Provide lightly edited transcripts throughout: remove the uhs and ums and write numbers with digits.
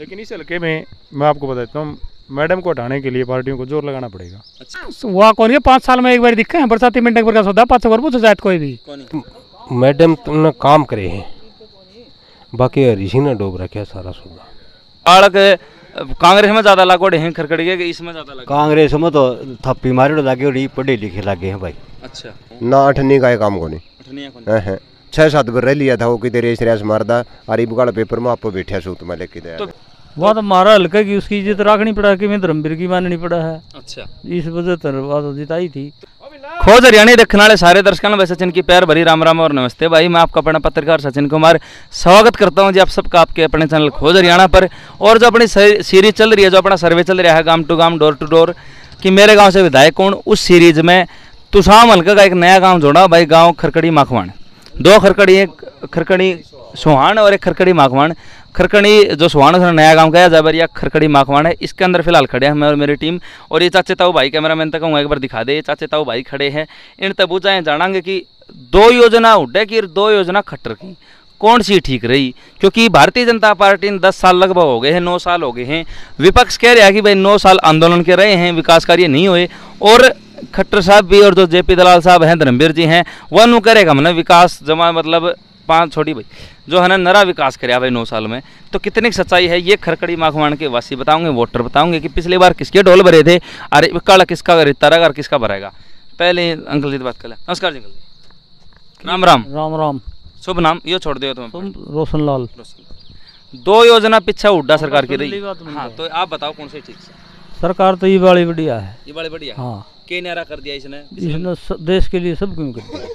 लेकिन इस हल्के में मैं आपको बताता हूँ, मैडम को हटाने के लिए पार्टियों को जोर लगाना पड़ेगा। अच्छा वहाँ कौन है 5 साल में एक बार दिखे हैं बरसाती मिनट पर का सौदा 5 बार पूछ जाए कोई भी। मैडम तुमने काम करे हैं, बाकी ऋषि ने डूब रखा सारा सौदा। बालक कांग्रेस में ज्यादा लागू हैं खरकड़िया के इसमें ज्यादा लागू? कांग्रेस में तो थप्पी मारे लगे और पढ़े लिखे लगे हैं भाई। अच्छा ना अठनी का काम को नहीं 6-7 बार रह लिया था वो कि रेस रेस मारदा अरे बुगाड़ पेपर में आप बैठा सूत में लेके दे। वहाँ तो मारा हल्का की उसकी इज्जत रखनी पड़ा कि मैं धर्मवीर की माननी पड़ा है। अच्छा इस वजह से जिताई थी। खोज हरियाणी देखने वाले सारे दर्शकों में सचिन की पैर भरी राम राम और नमस्ते भाई। मैं आपका अपना पत्रकार सचिन कुमार स्वागत करता हूं जी आप सबका आपके अपने चैनल खोज हरियाणा पर। और जो अपनी सीरीज चल रही है, जो अपना सर्वे चल रहा है गांव टू गांव डोर टू डोर कि मेरे गांव से विधायक कौन, उस सीरीज में तुसाम हल्का का एक नया गाँव जोड़ा भाई, गाँव खरकड़ी माखवाण। 2 खरकड़ी, एक खरकड़ी सोहान और एक खरकड़ी माखवाण। खरकड़ी जो सोहान है नया गांव का जबरिया खरकड़ी माखवाण है, इसके अंदर फिलहाल खड़े हैं मैं और मेरी टीम। और ये चाचे ताऊ भाई, कैमरामैन तक एक बार दिखा दे, ये चाचे ताऊ भाई खड़े हैं। इन तबूजाएँ जानेंगे कि 2 योजना उड्डे की 2 योजना खट्टर की कौन सी ठीक रही, क्योंकि भारतीय जनता पार्टी ने 10 साल लगभग हो गए हैं, 9 साल हो गए हैं। विपक्ष कह रहा है कि भाई 9 साल आंदोलन के रहे हैं, विकास कार्य नहीं हुए। और खट्टर साहब भी और जो जेपी दलाल साहब हैं, धर्मवीर जी हैं, वह नु करेगा हमने विकास जमा मतलब 5 छोटी भाई जो है ना नरा विकास कराया भाई 9 साल में। तो कितनी सच्चाई है ये खरकड़ी माखवाण के वासी बताओगे, वोटर बताओगे कि पिछली बार किसके ढोल भरे थे, अरे काला किसका रेता रहेगा और किसका भरेगा। पहले अंकल जी से बात कर ले। नमस्कार जी अंकल जी। राम राम। राम राम। शुभ नाम यो छोड़ दो तुम? रोशन लाल। 2 योजना पीछे हुड्डा सरकार की रही। हाँ तो आप बताओ कौन सी ठीक से? सरकार तो ये बड़ी बढ़िया है। ये बड़ी बढ़िया। हाँ के न्यारा कर दिया इसने देश के लिए सब क्यों कर दिया।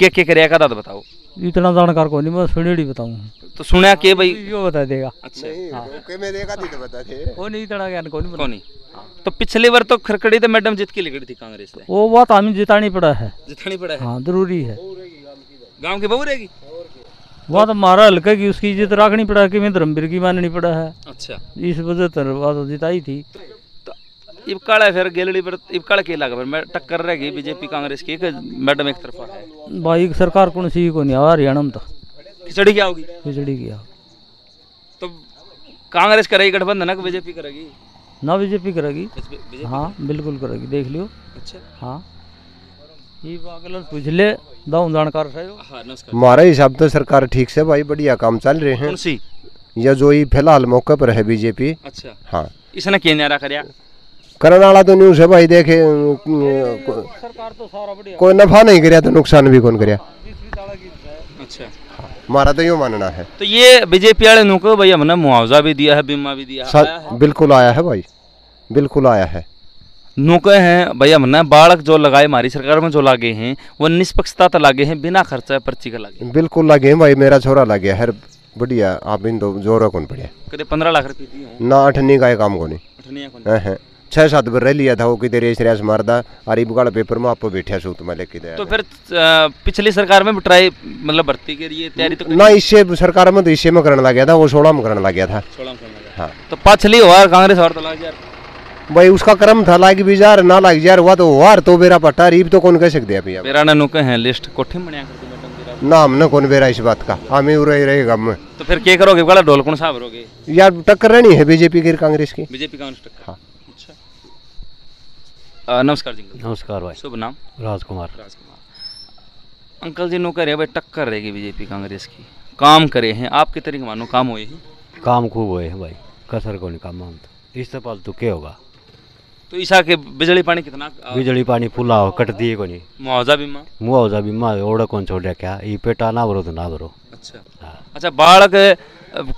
के करिया का दादा बताओ। इतना जानकार को नहीं, मैं सुनेड़ी बताऊँ तो सुना के भाई यो बता देगा। अच्छा वो नहीं इतना ज्ञान को नहीं। तो पिछली बार तो खरकड़ी तो मैडम जीत के लिखी थी कांग्रेस ने, वो बात हमें जितानी पड़ा है। जितानी पड़ा है। हाँ जरूरी है। गांव की बहू रहेगी वहाँ तो मारा हल्का की उसकी इज्जत रखनी पड़ा कि मैं धर्मवीर की माननी पड़ा है। अच्छा इस वजह से जिताई थी। इबकाड़ा फिर गैलरी पर इबकाड़ा के लगा फिर टक्कर रहेगी बीजेपी कांग्रेस की, मैडम एक तरफा है भाई। सरकार कौन सी को नहीं आ हरियाणा में तो खिचड़ी क्या होगी? खिचड़ी क्या तो कांग्रेस करेगी गठबंधन ना बीजेपी करेगी? ना बीजेपी करेगी। हाँ बिल्कुल करेगी, देख लियो। अच्छा हाँ ये पागल पूछ ले दाऊं जानकार है। हाँ नमस्कार। हमारे हिसाब तो सरकार ठीक से भाई बढ़िया काम चल रहे हैं। कौन सी? या जो ही फिलहाल मौके पर है बीजेपी। अच्छा हाँ इसने क्या न्यारा करया करने वाला तो न्यूज़ है भाई। देखे सरकार तो सारा बढ़िया, कोई नफा नहीं कराया तो नुकसान भी कौन कराया। अच्छा हमारा तो यूँ मानना है। तो ये बीजेपी वाले नुको भाई हमने मुआवजा भी दिया है, बीमा भी दिया है। बिल्कुल आया है भाई, बिल्कुल आया है। नुके हैं भाई हमने बालक जो लगाए हमारी सरकार में जो लागे हैं वो निष्पक्षता तो लागे हैं, बिना खर्चा पर्ची का लागे। बिल्कुल लगे हैं भाई, मेरा छोरा लगे है बढ़िया। आप इन दो जोर कौन पड़िया कदे 15 लाख रुपए दिए ना अठनी का काम को नहीं 6-7 बार रह लिया था वो कि रेस रेस मारदा अरे बुगाड़ पेपर में आप बैठा सूत में लेके दे। तो फिर पिछली सरकार में ट्राई मतलब भर्ती के लिए तैयारी तो ना इससे सरकार में तो इससे में करने लग गया था, वो 16 में करने लग गया था। हाँ तो पिछली हुआ कांग्रेस और तो लग यार भाई उसका क्रम था लाग भी जार ना लाग जार हुआ तो वार तो बेरा पट्टा रीब तो कौन कह सकते हैं। अभी मेरा नुके हैं लिस्ट कोठे में बनिया करते मैडम ना हमने कौन बेरा इस बात का, हमें उरे रहेगा में। तो फिर क्या करोगे बड़ा ढोल कौन सा भरोगे यार? टक्कर रहनी है बीजेपी की कांग्रेस की। बीजेपी कांग्रेस टक्कर। हाँ अच्छा नमस्कार जी। नमस्कार भाई। शुभ नाम? राजकुमार। अंकल जी नो कह भाई टक्कर रहेगी बीजेपी कांग्रेस की, काम करे हैं आपके तरीके मानो काम हुए हैं? काम खूब हुए हैं भाई, कसर को नहीं काम हम तो इससे पालतू क्या होगा। तो ईसा के बिजली पानी कितना? बिजली पानी फुला हो कट दिए को नहीं। मुआवजा बीमा ओड़ा कौन छोड़ा क्या ये पेटा ना भरो तो ना भरो। अच्छा अच्छा बालक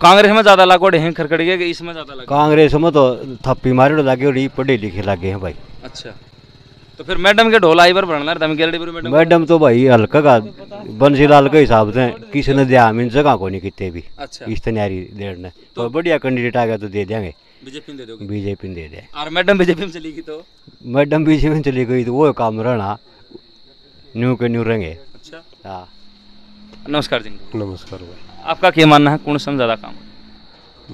कांग्रेस में ज्यादा लागू हैं खरकड़िया के इसमें ज्यादा लागू? कांग्रेस में तो थप्पी मारे लगे और पढ़े लिखे लगे हैं भाई। अच्छा तो फिर मैडम के ढोल आई बार बढ़ना मैडम तो भाई हल्का का बंसीलाल के हिसाब से किसी ने दिया हम जगह को नहीं कितने भी। अच्छा इस तैयारी देने तो बढ़िया कैंडिडेट आ गया तो दे देंगे। बीजेपी दे दोगे? बीजेपी दे दे। और मैडम बीजेपी में चली गई तो? मैडम बीजेपी में चली गई तो वो काम रहना न्यू के न्यू रहेंगे। अच्छा हाँ नमस्कार जी। नमस्कार भाई। आपका क्या मानना है कौन सा ज्यादा काम?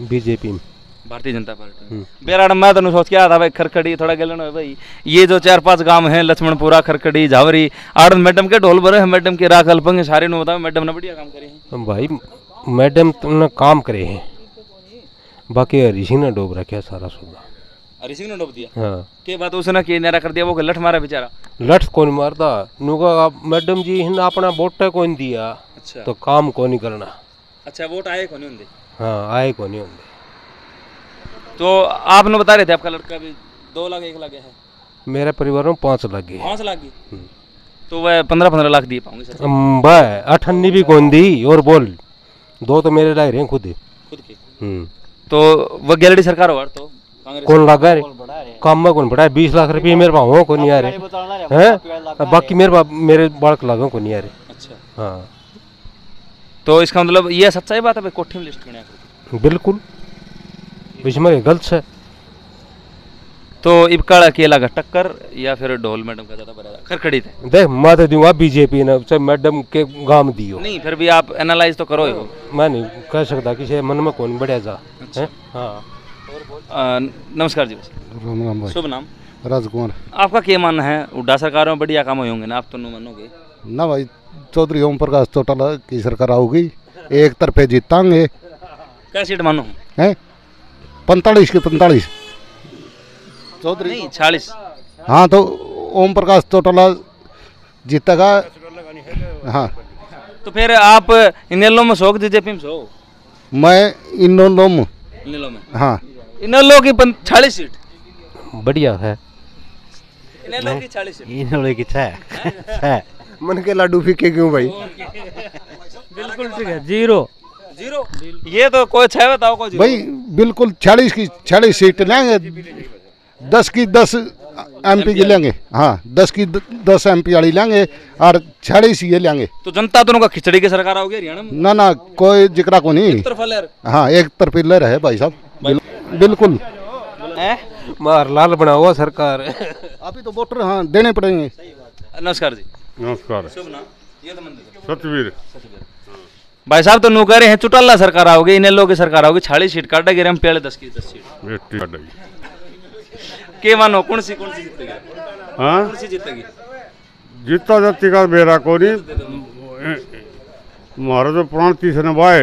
बीजेपी में, भारतीय जनता पार्टी। बेराड़ मैं तो सोच के आया था भाई खरकड़ी थोड़ा गलन है भाई, ये जो 4-5 गांव हैं लक्ष्मणपुरा खरकड़ी झावरी आड़ मैडम के ढोल भरे हैं, मैडम के राख अल्पंग सारे नो बताओ मैडम ने बढ़िया काम करे हैं। भाई मैडम तुमने काम करे हैं, बाकी हरी सिंह ने डूब रखा सारा सौदा। हरी सिंह ने डूब दिया। हाँ के बात उसने के नारा कर दिया, वो लठ मारा बेचारा। लठ कौन मारता नुका मैडम जी इन्हें अपना वोट कौन दिया। अच्छा तो काम कौन नहीं करना। अच्छा वोट आए कौन होंगे। हाँ आए कौन नहीं होंगे। तो आपने बता रहे थे आपका लड़का भी 2 लाख 1 लाख है। मेरे परिवार में 5 लाख गए। 5 लाख की तो वह 15-15 लाख दिए पाऊंगे सर। भाई 98 भी कौन दी और बोल 2 तो मेरे लाए रहे खुद के। ही। तो वह गैलरी सरकार हो तो कौन लगा रे काम में कौन बढ़ा 20 लाख रुपये मेरे पास हो को नहीं आ रहे हैं। बाकी मेरे बालक लागों को नहीं आ रहे। अच्छा हाँ तो इसका मतलब ये सच्चाई बात है भाई कोठी में लिस्ट करने बिल्कुल इसमें गलत है। तो इबकाड़ा अकेला का टक्कर या फिर ढोल मैडम का ज्यादा बड़ा खड़खड़ी थे। देख मत दूंगा बीजेपी ने चाहे मैडम के गांव दियो नहीं फिर भी आप एनालाइज तो करो ही। मैं नहीं कह सकता किसी मन में कौन बढ़िया जा। हाँ नमस्कार जी। राम राम भाई। शुभ नाम। राजकुमार। आपका क्या मानना है हुड्डा सरकार में बढ़िया काम होंगे ना, आप तो नहीं मानोगे ना भाई। चौधरी ओम प्रकाश चौटाला की सरकार आऊगी, एक तरफे जीतांगे। क्या सीट मानो हैं 45 के 45 चौधरी नहीं 46। हाँ तो ओम प्रकाश चौटाला जीतेगा। हाँ तो फिर आप इनेलो में सो बीजेपी में सो। मैं इनेलो में। इनेलो में हाँ इनेलो की 46 सीट बढ़िया है। इनेलो की 40 सीट इन्होंने की है मन के लाडू फीके क्यों भाई। बिल्कुल ठीक है। 0 ये तो कोई छह बताओ कोई भाई बिल्कुल 40 की 40 सीट लेंगे। 10 की 10 MP की लेंगे। हाँ 10 की 10 MP वाली लेंगे और 46 ये लेंगे। तो जनता दोनों का खिचड़ी की सरकार आओगे हरियाणा में। ना कोई जिक्रा को नहीं। हाँ एक तरफी ले रहे भाई साहब बिल्कुल। मार लाल बना हुआ सरकार। अभी तो वोटर हाँ देने पड़ेंगे। नमस्कार जी। नमस्कार। शुभ नाम। ये तो मंदिर सतवीर। भाई साहब तो नौकर हैं चुटाला सरकार आओगे इनेलो की सरकार आओगी 40 सीट काटा गिरे हम पहले 10 की 10 सीट के मानो कौन सी जीतेगी। हाँ कौन सी जीतेगी। जीता जाती का मेरा कोनी मारो तो प्राण तीसरे भाई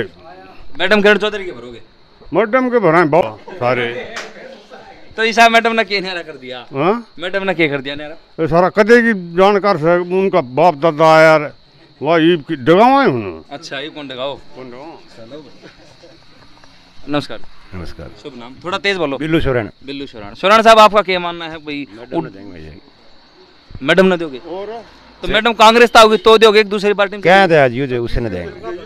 मैडम किरण चौधरी के भरोगे। मैडम के भरा बहुत सारे। तो ईसा मैडम ने क्या नारा कर दिया। हाँ मैडम ने क्या कर दिया नारा। ये सारा कदे की जानकार से उनका बाप दादा यार वह ईब की डगावा है उन्होंने। अच्छा ये कौन डगाओ। नमस्कार। नमस्कार। शुभ नाम थोड़ा तेज बोलो। बिल्लू सोरेन। बिल्लू सोरेन। सोरेन साहब आपका क्या मानना है भाई। मैडम ने दोगे तो मैडम कांग्रेस तो होगी तो दोगे एक दूसरी पार्टी में क्या दे आज यूज उसे न देंगे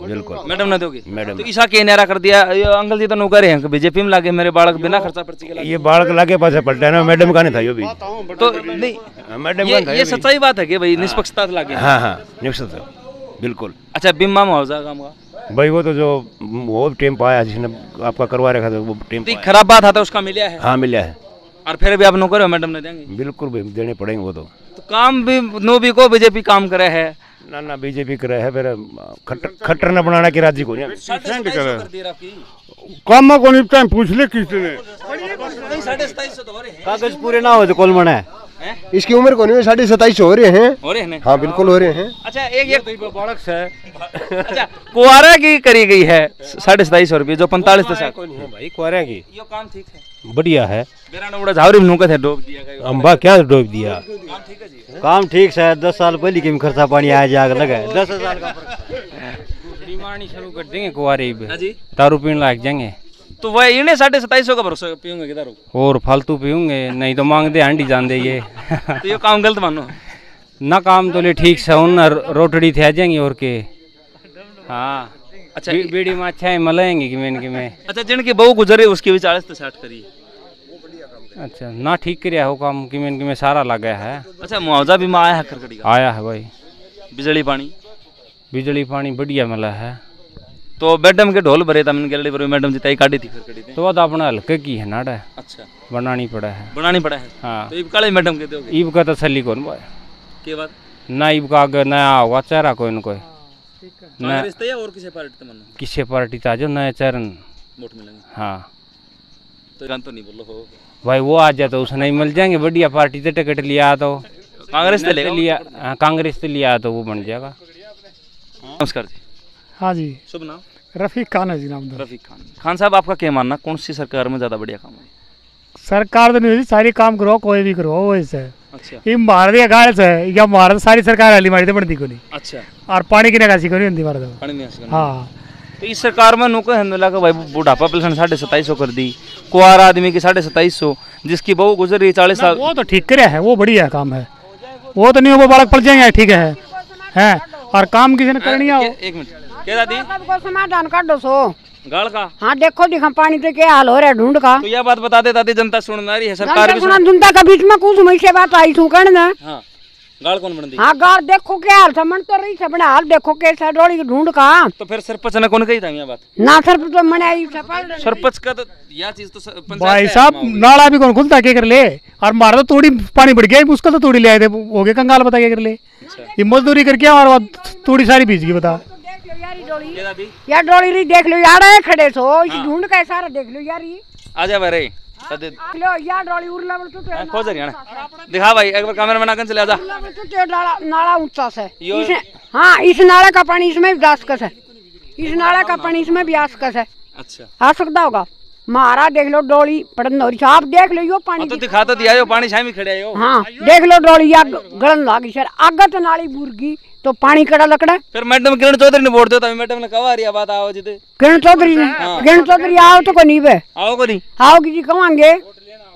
बिल्कुल मैडम ने दोगे। मैडम तो ईसा के नारा कर दिया ये अंकल जी तो नौकर हैं बीजेपी में लागे मेरे बालक बिना खर्चा पर्ची के ये बालक लागे पास पलटा है ना मैडम का नहीं था यो भी तो नहीं मैडम ये सच्चाई बात है कि भाई निष्पक्षता लागे। हाँ निश्चित बिल्कुल। अच्छा बीमा मुआवजा काम का भाई वो तो जो वो टाइम पाया जिसने आपका करवा रखा था वो टाइम खराब बात आता उसका मिला है। हाँ मिला है और फिर भी आप नौकर हो मैडम ने देंगे। बिल्कुल भाई देने पड़ेंगे वो तो काम भी नो भी को बीजेपी काम करे है ना बीजेपी करे है फिर खट्टर न बनाना की राजी को नहीं काम को नहीं टाइम पूछ ले किसने। कागज पूरे ना हो तो कौन मना है। इसकी उम्र को नहीं 27.5 हो रहे हैं। हाँ बिल्कुल हो रहे हैं। अच्छा एक बालक है। अच्छा कुआरा की करी गई है 27.5 रुपये जो 45 भाई कुआरे की ये काम ठीक है बढ़िया है। मेरा नोड़ा झावरी नौकत है डूब दिया अम्बा क्या डूब दिया। काम ठीक है जी। काम ठीक है 10 साल पहले की खर्चा पानी आया जाग लगा 10 साल का डिमांड शुरू कर देंगे कुआरे हाँ जी दारू पीने लग जाएंगे तो वह इन्हें 2750 का भरोसा पीऊंगे किधर और फालतू पीऊंगे नहीं तो मांगते हांडी जान दे ये। तो ये काम गलत मानो ना काम तो ले ठीक से उन रोटड़ी थे आ जाएंगे और के। हाँ अच्छा बीड़ी में अच्छा है मलाएंगे कि मैं अच्छा जिनकी बहू गुजरे उसकी भी 40 से 60 करी। अच्छा ना ठीक कर हो काम कि मैं सारा लगा है। अच्छा मुआवजा भी आया है खरकड़ी का आया है भाई। बिजली पानी बढ़िया मिला है। तो मैडम के ढोल भरे था मैंने गैलरी पर मैडम जिताई काटी थी खरकड़ी थी तो वो तो अपना हल्के की है नाड़ा। अच्छा बनानी पड़ा है हाँ तो ईब काले मैडम के दोगे। ईब का तसल्ली कौन भाई के बाद ना ईब का अगर नया होगा चेहरा कोई न कोई कांग्रेस या और किसी पार्टी तो मानो किसी पार्टी था जो नया चेहरा वोट मिलेंगे। हाँ तो गान तो नहीं बोलो हो भाई वो आ जाए तो उसे नहीं मिल जाएंगे बढ़िया पार्टी से टिकट लिया तो कांग्रेस से लिया कांग्रेस से लिया तो वो बन जाएगा। नमस्कार जी। हाँ जी। शुभ नाम। रफीक खान है जी नाम। रफीक खान। खान साहब आपका क्या मानना, कौन सी सरकार में ज्यादा बढ़िया काम है? सरकार तो नहीं होती, सारी काम करो, कोई भी करो वैसे। अच्छा। ये मार दिया गाड़ से या मार सारी सरकार हली मारी तो बनती को नहीं। अच्छा। और पानी की निकासी को नहीं होती मार दो। पानी नहीं आ हाँ। तो इस सरकार में नुको हमला का भाई बुढ़ापा पेंशन 2750 कर दी, कुआर आदमी की 2750, जिसकी बहू गुजर रही 40 साल। वो तो ठीक करे है, वो बढ़िया काम है, वो तो नहीं वो बालक पड़ जाएंगे, ठीक है। और काम किसी ने करनी है। एक मिनट क्या दादी समाधान कर दो सो गाल का। हाँ देखो दिखा पानी तो क्या हाल हो रहा है ढूंढ का। तो यह बात बता दे दादी, जनता सुन रही है, सरकार की जनता का बीच में कुछ मुझसे बात आई तू करना। हाँ गाल कौन बन दी? हाँ गाल देखो क्या हाल समझ तो रही अपने हाल देखो कैसा डोली ढूंढ का। तो फिर सरपंच ने कौन कही था ये बात? ना सरपंच तो मैंने सरपंच का तो यह चीज तो भाई साहब नाला भी कौन खुलता क्या कर ले, और मारा तो तोड़ी पानी बढ़ गया, मुश्किल तो तोड़ी ले आए थे, हो गए कंगाल, बता क्या कर ले। ये मजदूरी करके और तोड़ी सारी भीज गई, बता यार डोली रही देख लो यार, खड़े सो इस ढूंढ का सारा देख लो यार। ये आ जा भाई लो यार डोली उड़ला तो खोज रही है ना, दिखा भाई एक बार कैमरा में नाकन चले आ जा। नाला ऊंचा से हाँ, इस नाले का पानी इसमें भी आसकस है, इस नाले का पानी इसमें भी आसकस है। अच्छा आ सकता होगा मारा देख लो डोली पड़न हो रही, आप देख लो यो पानी तो दिखा तो दिया, यो पानी छाई में खड़े आयो। हाँ देख लो डोली या गलन लागी सर, आगे तो नाली बुरगी तो पानी कड़ा लकड़ा। फिर मैडम किरण चौधरी ने वोट दिया था, मैडम ने कहा रही बात आओ जी, किरण चौधरी ने किरण चौधरी आओ तो को नहीं बे आओ को नहीं आओगी जी कमांगे।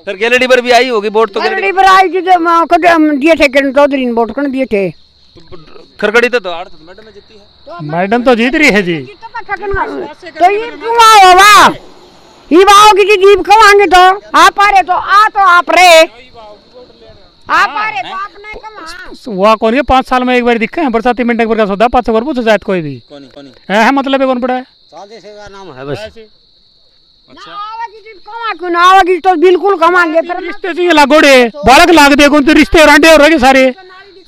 फिर गैलरी पर भी आई होगी वोट, तो गैलरी पर आई जी दिए थे किरण चौधरी ने वोट कर दिए थे। खरगड़ी तो मैडम जीती है, मैडम तो जीत रही है जी। तो ये क्यों आओ वाह, ये आओगी जी जीप कमांगे तो आप आ रहे तो आप रे आप आ रहे तो आप नहीं कमा। वहाँ कौन है 5 साल में एक बार दिखा है, बरसाती मिनट पर का सौदा 500 बार पूछो जाए कोई भी है, मतलब है कौन पड़ा है नाम है बस। अच्छा ना आवागी तो बिल्कुल कमांगे। फिर रिश्ते से लागोड़े बालक लाग दे कौन तो रिश्ते रांडे हो रहे सारे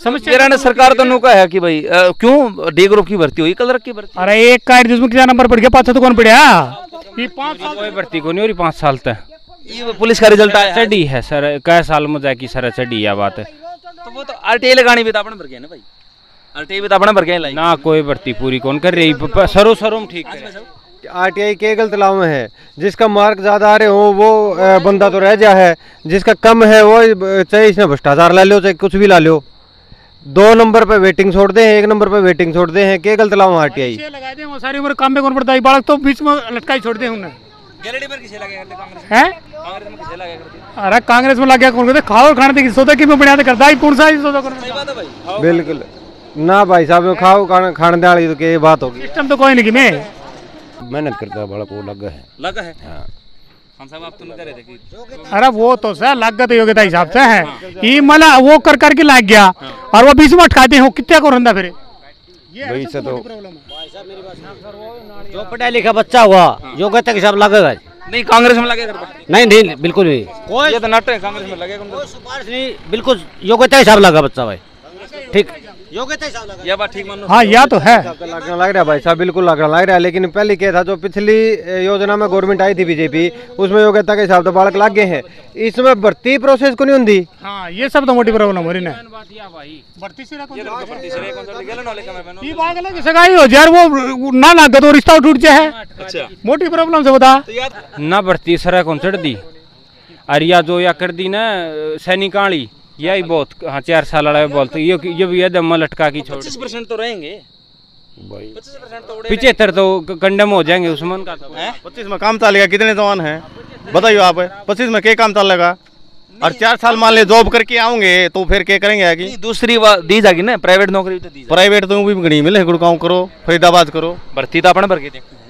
समस्या ने सरकार तो नुका है कि भाई क्यों डी ग्रुप की भर्ती हुई, कलर की भर्ती। अरे एक कार्ड जिसमें क्या नंबर पड़ गया 500 तो कौन पड़ा, ये 5 साल कोई भर्ती को नहीं हो रही 5 साल तक। ये पुलिस का रिजल्ट आया चढ़ी है सर, कै साल में जाए की सर चढ़ी है बात है। तो वो तो आरटीआई लगानी भी तो अपने भर गए ना भाई, आरटीआई भी तो अपने भर गए ना, कोई भर्ती पूरी कौन कर रही, सरो में ठीक है। आरटीआई के गलत लाभ में है, जिसका मार्क ज्यादा आ रहे हो वो बंदा तो रह जा है, जिसका कम है वो चाहे इसने भ्रष्टाचार ला लो चाहे कुछ भी ला लो, 2 नंबर पे वेटिंग छोड़ दे हैं, 1 नंबर पे वेटिंग छोड़ दे हैं, के गलत लाभ आरटीआई लगा दे वो सारी उम्र काम में कौन पड़ता है, बालक तो बीच में लटकाई छोड़ दे उन्हें। गैलरी पर किसे लगे करते कांग्रेस हैं, कांग्रेस में किसे लगे करते? अरे कांग्रेस में लग गया कौन कहते खाओ खाने की सोचा कि मैं बढ़िया करता है, कौन सा सोचा कर। सही बात है भाई, बिल्कुल ना भाई साहब, खाओ खाने वाली तो क्या बात होगी। सिस्टम तो कोई नहीं कि मैं मेहनत करता है बड़ा को लगा है। हाँ खान साहब आप तो नहीं कर रहे थे कि अरे वो तो सर लागत योग्यता हिसाब से है, ये मला वो कर करके लाग गया और वो बीच में अटकाते हो कितने को रंदा फिर वही से तो जो पढ़ा लिखा बच्चा हुआ योग्यता के हिसाब लगेगा नहीं, कांग्रेस में लगे करता नहीं बिल्कुल नहीं, कोई ये तो नाटक है, कांग्रेस में लगे कोई सिफारिश नहीं, बिल्कुल योग्यता के हिसाब लगा बच्चा भाई, ठीक योग्यता हिसाब लगा। यह बात ठीक मानो। हाँ या तो है लगना लग रहा है भाई साहब, बिल्कुल लगना लग रहा है, लेकिन पहले क्या था जो पिछली योजना में गवर्नमेंट आई थी बीजेपी, उसमें योग्यता के हिसाब से बालक लग गए हैं, इसमें भर्ती प्रोसेस को नहीं होती। हाँ ये सब तो मोटी प्रॉब्लम हो रही ना, भर्ती से सगाई हो जाए वो ना लागत और रिश्ता टूट जाए, मोटी प्रॉब्लम से बता ना भर्ती सर कौन चढ़ दी, अरिया जो या कर दी ना सैनिक आली यही बहुत। हाँ 4 साल वाला बोलते ये भी दम लटका की छोड़ 25% तो रहेंगे, 75 तो कंडम हो जाएंगे उसमें का। 25 में काम चलेगा, कितने जवान हैं बताइए आप, 25 में क्या काम चलेगा, और 4 साल मान ले जॉब करके आओगे तो फिर क्या करेंगे आगे। दूसरी दी जाएगी ना प्राइवेट नौकरी, तो दी प्राइवेट तो भी नहीं मिले, गुड़गांव करो फरीदाबाद करो, भर्ती तो अपने भर के देखते हैं।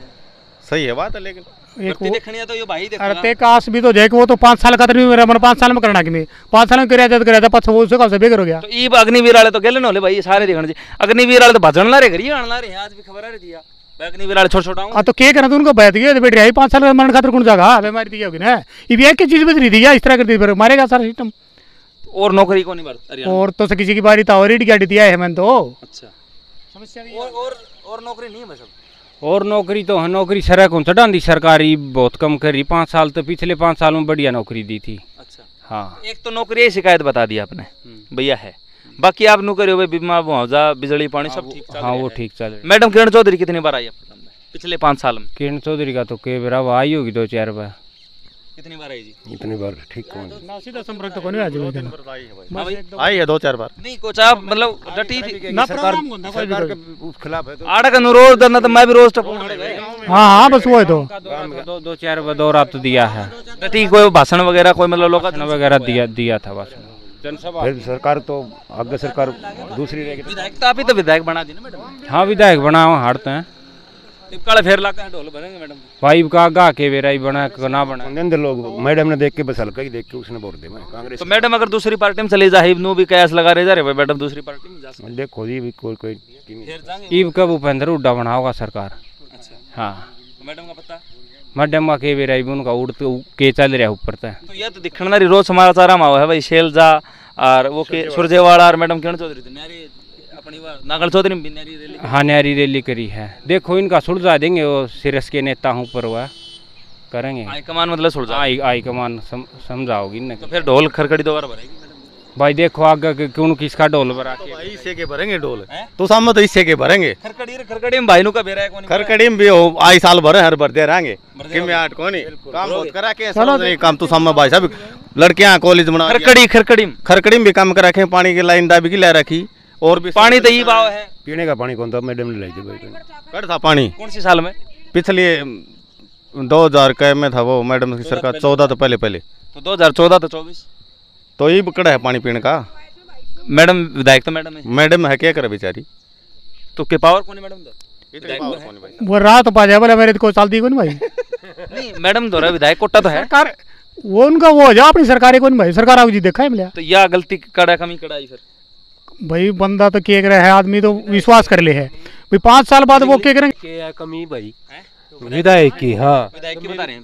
सही है बात है, लेकिन देखनी है तो ये भाई देखो। अरे ते काश भी तो जाए कि वो तो 5 साल का भी मेरा मन 5 साल में करना कि मैं 5 साल में कराया था 5 वो उससे कब से बेगर हो गया। तो ई अग्निवीर वाले तो गेले न होले भाई, सारे देखण जी अग्निवीर वाले तो भजन ला रे घरी आण ला रे, आज भी खबर आ रही थी अग्निवीर वाले छोटा छोटा। हां तो के करना, तो उनको बैठ गए बैठ रही 5 साल का मरण खातिर कौन जागा बीमारी दी होगी ना, ये भी एक चीज बच रही थी या इस तरह कर दी फिर मारेगा सारा सिस्टम। और नौकरी को नहीं भर और तो से किसी की बारी था और रेडी गाड़ी दिया है मैंने तो। अच्छा समस्या और नौकरी नहीं है बस। और नौकरी तो है, नौकरी सर कौन चढ़ा दी सरकारी बहुत कम करी, 5 साल तो पिछले 5 साल में बढ़िया नौकरी दी थी। अच्छा हाँ एक तो नौकरी शिकायत बता दी आपने भैया है, बाकी आप नौकरी हो बीमा मुआवजा बिजली पानी सब ठीक चल रहा है। हाँ वो ठीक चल रहा है। मैडम किरण चौधरी कितनी बार आई आपके पिछले 5 साल में? किरण चौधरी का तो के बेरा आई होगी 2-4 बार। कितनी बार आई जी? इतनी बार ठीक कौन ना सीधा संपर्क तो कोनी आज आई है 2-4 बार। नहीं कुछ आप मतलब डटी थी ना प्रोग्राम को ना कोई सरकार के खिलाफ है तो आड़ा का रोज दरना तो मैं भी रोज टपूं हाँ हाँ बस वो है तो 2-4 बार दौरा तो दिया है। डटी कोई भाषण वगैरह कोई मतलब लोग वगैरह दिया था भाषण। जनसभा फिर सरकार तो आगे सरकार दूसरी रहेगी। विधायक तो आप ही तो विधायक बना दी ना मैडम। हाँ विधायक बना हारते हैं काले फेर लाके हैं ढोल भरेंगे मैडम। पाइप का गा के बेरा ही बना ना बना। अंदर लोग मैडम ने देख के बस हल्का ही देख के उसने वोट दे मैं कांग्रेस। तो मैडम अगर दूसरी पार्टी में चली जाए नू भी कयास लगा रहे जा रहे मैडम दूसरी पार्टी में जा सकते देखो जी भी कोई ईब कब उपेंद्र हुड्डा बनाओगा सरकार। अच्छा हाँ मैडम का पता मैडम का के बेरा ही उनका उड़ते के चल रहा ऊपर तक। तो यह तो दिखना रोज समाचार में है भाई शैलजा और वो के सुरजेवाला और मैडम किरण चौधरी न्यारी अपनी नागल चौधरी भी न्यारी रैली। हाँ न्यारी रैली करी है। देखो इनका सुलझा देंगे वो सिरस के नेता हूँ पर वह करेंगे। हाईकमान मतलब सुलझा हाईकमान समझाओगी ना। तो फिर ढोल खरखड़ी दोबारा भरेगी मैडम। भाई देखो आगे क्यों किसका ढोल भरा के भाई इससे के भरेंगे ढोल तो सामने तो इससे के भरेंगे। खरखड़ी में भाई नु का बेरा है कोनी खरकड़ी में भी हो आई साल भरे हर भर दे रहेंगे कि मैं आठ कोनी काम बहुत करा के नहीं काम तो सामने भाई साहब लड़कियां कॉलेज बना खरकड़ी में भी काम करा के पानी की लाइन दाबी की ला रखी और भी पानी तो ये भाव है। पीने का पानी कौन था मैडम ने लाई थी भाई कट था पानी कौन सी साल में? पिछले 2000 के में था वो मैडम की सरकार 14 तो पहले तो 2014 तो 24 तो ये कड़ा है पानी पीने का। मैडम विधायक तो मैडम है क्या करे बेचारी तो के पावर कौन है मैडम वो रात पा जाए बोले मेरे को साल दी कौन भाई नहीं मैडम दो विधायक कोटा तो है सरकार वो उनका वो जा अपनी सरकार कौन भाई सरकार आओ जी देखा है मिला तो यह गलती कड़ा कमी कड़ाई फिर भाई बंदा तो के रहा है आदमी तो विश्वास कर ले है भाई 5 साल बाद वो क्या करेंगे कमी भाई विधायक की। हाँ विधायक की बता रहे हैं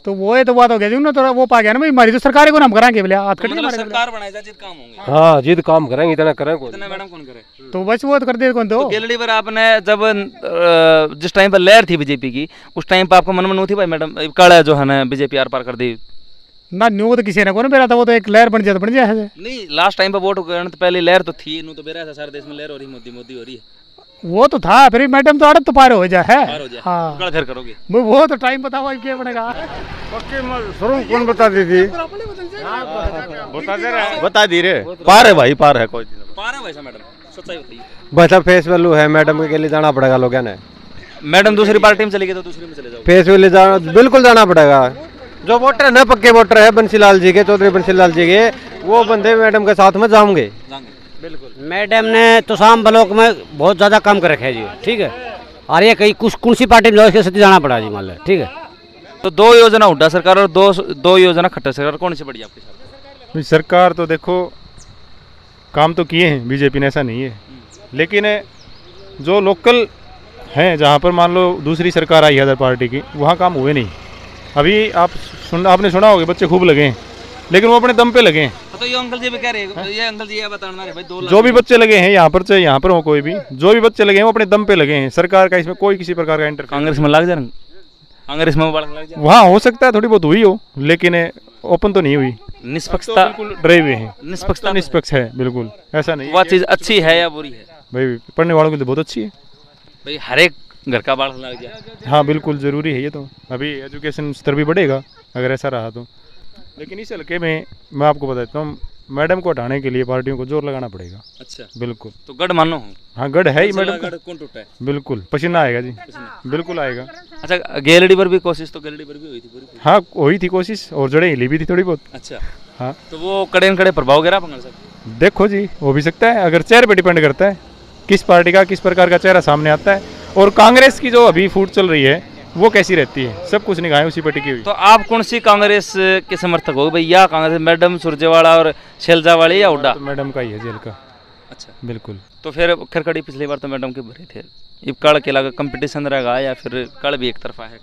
तो वो है तो बात हो गया ना तो वो पा गया ना भाई हमारी तो सरकार को नाम कराएंगे बोले हाथ कट सरकार बनाएगा जित काम होंगे। हाँ जिद काम करेंगे इतना करेंगे इतना मैडम कौन करे तो बस वो तो कर दे कौन तो गैलरी पर आपने जब जिस टाइम पर लहर थी बीजेपी की उस टाइम पर आपको मन में थी भाई मैडम काला जो है ना बीजेपी आर पार कर दी ना न्यू तो किसी ने कौन बेरा था वो तो एक लहर बन जाए तो बन जाए नहीं लास्ट टाइम पर वोट करने तो पहले लहर तो थी नु तो बेरा था सारे देश में लहर हो रही मोदी हो रही है वो तो था फिर मैडम तो आड़त तो पार हो जाए है। हाँ कल फिर करोगे वो तो टाइम बताओ क्या बनेगा शुरू कौन बता दी थी बता दी रे पार है भाई पार है कोई पार है वैसा मैडम सच्चाई बताइए। बस अब फेस वैल्यू है मैडम के लिए जाना पड़ेगा लोग है ना मैडम दूसरी पार्टी में चली गई तो दूसरी में चले जाओ फेस वैल्यू जाना बिल्कुल जाना पड़ेगा। जो वोटर न पक्के वोटर है बंसीलाल जी के चौधरी बंसीलाल जी के वो बंदे मैडम के साथ में जाऊंगे। बिल्कुल मैडम ने तो शाम ब्लॉक में बहुत ज़्यादा काम कर रखे है जी ठीक है और ये कहीं कुछ कौन सी पार्टी में जाओ इसके साथ जाना पड़ा जी मान लो ठीक है। तो 2 योजना हुड्डा सरकार और दो योजना खट्टर सरकार कौन सी बढ़िया आपके साथ? सरकार तो देखो काम तो किए हैं बीजेपी ने ऐसा नहीं है लेकिन जो लोकल हैं जहाँ पर मान लो दूसरी सरकार आई है अदर पार्टी की वहाँ काम हुए नहीं। अभी आपने सुना होगा बच्चे खूब लगे हैं लेकिन वो अपने दम पे लगे हैं। तो ये अंकल जी भी कह रहे हैं ये अंकल जी ये बताना है भाई 2 लाख जो भी बच्चे लगे हैं यहाँ पर चाहे यहाँ पर हो कोई भी जो भी बच्चे लगे हैं वो अपने दम पे लगे हैं। सरकार का इसमें कोई किसी प्रकार का इंटर कांग्रेस में लग जाए कांग्रेस में लग जाए वहाँ हो सकता है थोड़ी बहुत हुई हो लेकिन ओपन तो नहीं हुई। निष्पक्षता बिल्कुल डरे हुए हैं निष्पक्षता निष्पक्ष है बिल्कुल ऐसा नहीं। वह चीज़ अच्छी है या बुरी है भाई पढ़ने वालों के लिए बहुत अच्छी है भाई हर एक घर का बाढ़ लग गया। हाँ बिल्कुल ज़रूरी है ये तो अभी एजुकेशन स्तर भी बढ़ेगा अगर ऐसा रहा तो। लेकिन इस हल्के में मैं आपको बताता हूँ मैडम को हटाने के लिए पार्टियों को जोर लगाना पड़ेगा। अच्छा बिल्कुल तो गढ़ मानो हूँ। हाँ गढ़ है ही मैडम कौन टूटा है बिल्कुल पसीना आएगा जी बिल्कुल आएगा। अच्छा गैलरी पर भी कोशिश तो गैलरी पर भी हुई थी पूरी हाँ हुई थी कोशिश और जड़ें हिली भी थी थोड़ी बहुत। अच्छा हाँ तो वो कड़े न कड़े प्रभाव गिरा पंगल साहब देखो जी हो भी सकता है अगर चेहरे पे डिपेंड करता है किस पार्टी का किस प्रकार का चेहरा सामने आता है और कांग्रेस की जो अभी फूट चल रही है वो कैसी रहती है सब कुछ निगाहें उसी पर टिकी हुई। तो आप कौन सी कांग्रेस के समर्थक हो भाई या कांग्रेस मैडम सुरजेवाला और शैलजा वाले या हुड्डा? तो मैडम का ही है जेल का। अच्छा बिल्कुल। तो फिर खरकड़ी पिछली बार तो मैडम के भरे थे ये कड़ के लगा कंपटीशन रहेगा या फिर कड़ भी एक तरफा है?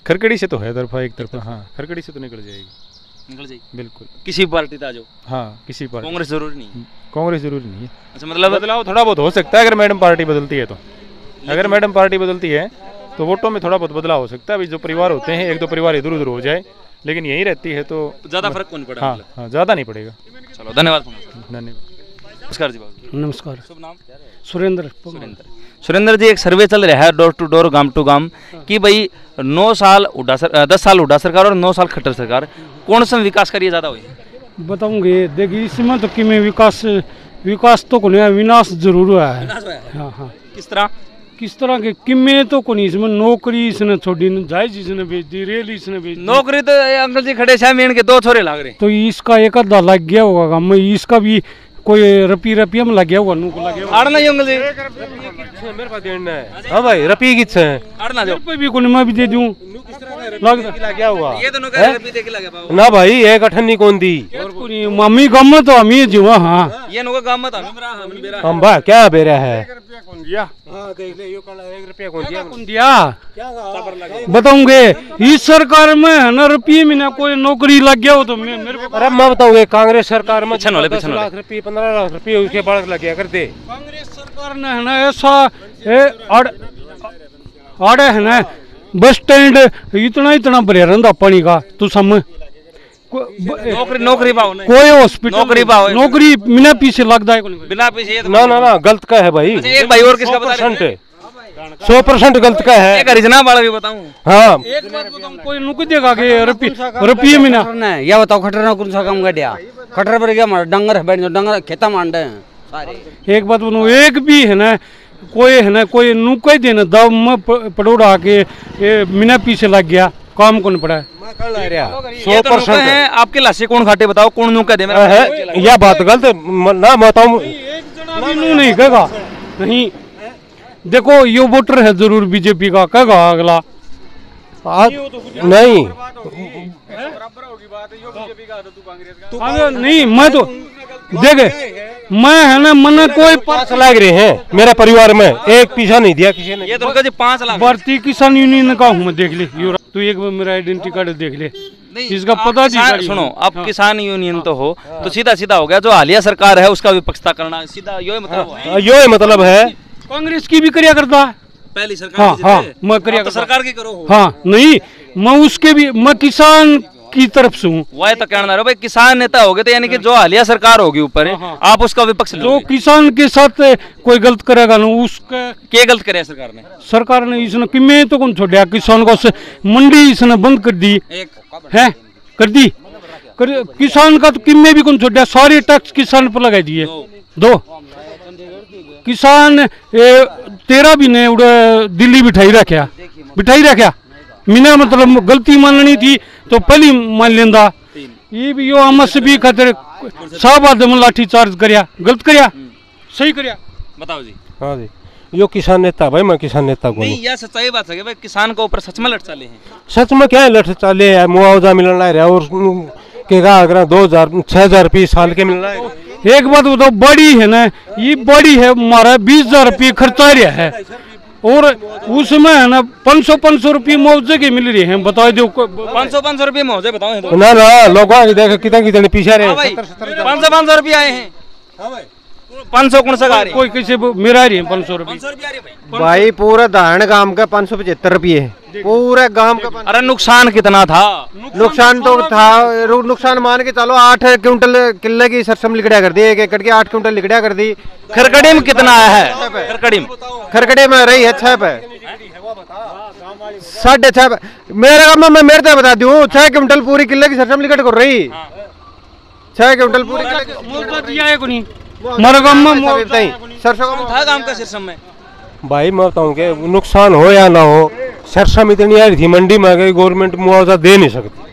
खरकड़ी से तो है तरफा एक तरफा। हाँ खरकड़ी से तो निकल जाएगी बिल्कुल किसी पार्टी का जो। हाँ किसी पार्टी कांग्रेस जरूरी नहीं कांग्रेस जरूरी नहीं है। अच्छा मतलब बदलाव थोड़ा बहुत हो सकता है अगर मैडम पार्टी बदलती है तो अगर मैडम पार्टी बदलती है तो वोटों में थोड़ा बहुत बदलाव हो सकता है। अभी जो परिवार होते हैं एक दो परिवार इधर उधर हो जाए लेकिन यही रहती है तो ज़्यादा फर्क कौन पड़ा? हाँ हाँ ज़्यादा नहीं पड़ेगा। चलो धन्यवाद धन्यवाद। नमस्कार जी बाबू। नमस्कार। शुभ नाम? सुरेंद्र। सुरेंद्र जी, एक सर्वे चल रहा है डोर टू डोर, गांव टू गांव, कि भाई 9 साल 10 साल हुड्डा सरकार और 9 साल खट्टर सरकार, कौन सा विकास करिए ज्यादा हुई? बताऊंगे, देखिए इसमें तो कि मैं विकास तो को नहीं, विनाश जरूर हुआ है। हाँ हाँ। किस तरह के किमे तो को नहीं, इसमें नौकरी इसने छोड़ी, जहाज इसने भेज दी, रेल इसने भेज दी। नौकरी तो अंकल जी खड़े छह महीने के 2 छोरे लाग रहे, तो इसका एक आधा लग गया होगा, मैं इसका भी कोई रपी में लग गया होगा, नूक लग गया आड़ना ही अंकल जी मेरे पास देना है। हाँ भाई, रपी किस है आड़ना जो पे भी कोई मैं भी दे दूं, लग गया हुआ ये दोनों का रपी देख लगे बाबू ना भाई, एक अठन्नी कौन दी मम्मी गम में तो हम ही जीवा। हाँ ये नो गांव में था हम बा क्या बेरा है, बताऊंगे इस सरकार में है ना, रुपये में ना कोई नौकरी लग गया हो तो मेरे को, अरे मैं बताऊंगे कांग्रेस सरकार में 10 लाख रुपये 15 लाख रुपये उसके बाद लग गया करते। कांग्रेस सरकार ने है ना ऐसा आड़े है ना, बस स्टैंड इतना भरे रहता पानी का, तू सम नौकरी पाओ कोई हॉस्पिटल नौकरी बिना पीछे लगता है, बिना पीछे ना गलत का है भाई। एक भाई और किसका बता रहे हैं? 100% गलत का है। एक हरिजना वाला भी बताऊं। हाँ, एक बात बताऊं, कोई नुक देगा कि रुपये में ना, या बताओ खटर ना कौन सा काम कर दिया, खटर पर क्या मार डंगर है, बैठ जो डंगर खेता मांडे हैं सारे। एक बात बोलूं, एक भी है ना कोई नुक ही देना दम में पड़ोड़ा के बिना पीछे लग गया, काम कौन पड़ा है। 100% है आपके लाशे कौन खाटे, बताओ कौन नुका दे मेरा है, यह बात गलत ना बताऊं, नहीं कहेगा नहीं। देखो ये वोटर है जरूर बीजेपी का, कहेगा अगला नहीं नहीं, मैं तो देखे मैं है ना, मन कोई 5 लाख रहे हैं मेरे परिवार में, एक पैसा नहीं दिया किसी ने। ये तो जी 5 लाख भारतीय किसान यूनियन का हूँ मैं, देख ले तू एक बार मेरा आइडेंटिटी कार्ड देख ले, इसका पता नहीं। सुनो, अब किसान यूनियन तो हो तो सीधा हो गया, जो हालिया सरकार है उसका विपक्षता करना, सीधा यो मतलब है। कांग्रेस की भी करिया करता है पहली सरकार। हाँ मैं करिया तो सरकार की करो। हाँ नहीं, मैं उसके भी, मैं किसान की तरफ से हूँ। वह तो कहना रहा भाई, किसान नेता हो गए तो यानी कि जो हालिया सरकार होगी ऊपर आप उसका विपक्ष जो किसान के साथ कोई गलत करेगा ना, उसका क्या गलत करे सरकार ने? सरकार ने इसने कि मैं तो कौन छोड़ा किसान को, मंडी इसने बंद कर दी है, कर दी किसान का तो किम्मे भी कौन छोड़ा, सारे टैक्स किसान पर लगा दिए। 2 किसान 13 भी ने दिल्ली बिठाई रखा मीना, मतलब गलती माननी थी तो पहली मान लेंदा, ये भी यो अमस भी खतर सब आदम लाठी चार्ज करिया, गलत करिया सही करिया, बताओ जी। हाँ जी, यो किसान नेता भाई, मैं किसान नेता को नहीं, यह सच्चाई बात है भाई, किसान को ऊपर सच में लट चाले हैं। सच में क्या है, लट चाले है, मुआवजा मिलना है और के 2000-6000 रुपये साल के मिलना है। एक बात बताओ, बड़ी है ना, ये बड़ी है, हमारा 20,000 रुपये खर्चा रहा है, और उसमें है ना 500 रुपये मुआवजे के मिल रहे हैं, बताओ दो 500 रुपये मुआवजे, बताओ ना लोगों देख कितने पीछे रहे, 500 रुपये आए हैं। 500 कौन सा कोई किसी मेरा रही है 500 रुपये भाई, पूरा धारण गांव का 575 रुपये है, पूरे गांव का। अरे नुकसान कितना था? नुकसान तो था, नुकसान मान के चलो 8 क्विंटल किले की सरसम लिकड़िया कर दी, 1 एकड़ की 8 क्विंटल लिकड़िया कर दी। खरकड़ी में कितना आया है? खरकड़ी में रही है 6 पे 6.5 मेरे काम में मेरे तो बता दूं, 6 क्विंटल पूरी किले की सरसम लिकड़ कर रही, 6 क्विंटल पूरी दिया है कोनी मर गम में सरसों था काम का सरसम में। भाई मैं बताऊं कि नुकसान हो या ना हो, सरसम इतनी आ रही थी मंडी में, गई गवर्नमेंट मुआवजा दे नहीं सकती।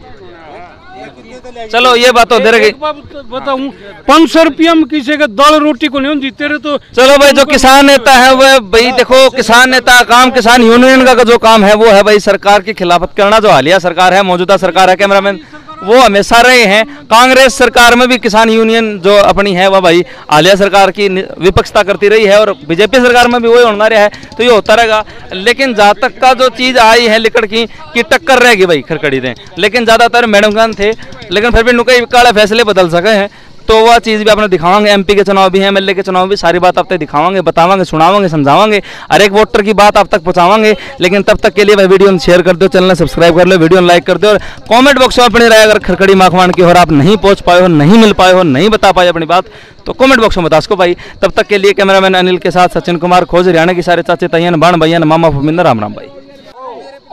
चलो ये बात तो दे रही, बताऊं 500 रुपया में किसी का दाल रोटी को नहीं देते रहे तो। चलो भाई, जो किसान नेता है वह भाई देखो, किसान नेता काम, किसान यूनियन का जो काम है वो है भाई सरकार की खिलाफत करना, जो हालिया सरकार है, मौजूदा सरकार है, कैमरामैन वो हमेशा रहे हैं। कांग्रेस सरकार में भी किसान यूनियन जो अपनी है वह भाई हालिया सरकार की विपक्षता करती रही है, और बीजेपी सरकार में भी वही होना रहा है, तो ये होता रहेगा। लेकिन जहाँ तक का जो चीज़ आई है लिकड़ की टक्कर रहेगी भाई खरकड़ी दें, लेकिन ज़्यादातर मैडम खान थे, लेकिन फिर भी नुकई काले फैसले बदल सके हैं, तो वह चीज़ भी आपने दिखावांगे। एमपी के चुनाव भी हैं, एमएलए के चुनाव भी, सारी बात आप तक दिखावांगे, बतावांगे, सुनावांगे, समझावांगे, हर एक वोटर की बात आप तक पहुंचावांगे। लेकिन तब तक के लिए भाई वीडियो शेयर कर दो, चैनल सब्सक्राइब कर लो, वीडियो लाइक कर दो, और कमेंट बॉक्स में अपनी राय अगर खरकड़ी माखवान की और आप नहीं पहुंच पाए हो, नहीं मिल पाए हो, नहीं बता पाए अपनी बात, तो कमेंट बॉक्स में बता सको भाई। तब तक के लिए कैमरामैन अनिल के साथ सचिन कुमार खोज, हरियाणा की सारे चाचे तैयन बाण भैया मामा फुमिंदर, राम राम भाई।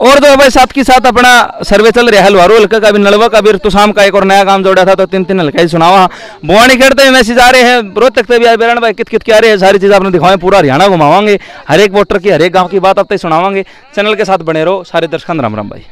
और तो भाई साथ के साथ अपना सर्वे चल रहा है हलवारू हल्का का भी, नलवा का भी, तो शाम का एक और नया काम जोड़ा था, तो 3 हल्का ही सुनावा। बुआनी खेड़ते हुए मैसेज आ रहे हैं, रोहतक से भी आए बेरण भाई, कित क्या रहे हैं, सारी चीज़ आपने दिखाएं, पूरा हरियाणा घुमावांगे, हर एक वोटर की हर एक गाँव की बात अब तक सुनावांगे। चैनल के साथ बने रहो सारे दर्शकों, राम राम भाई।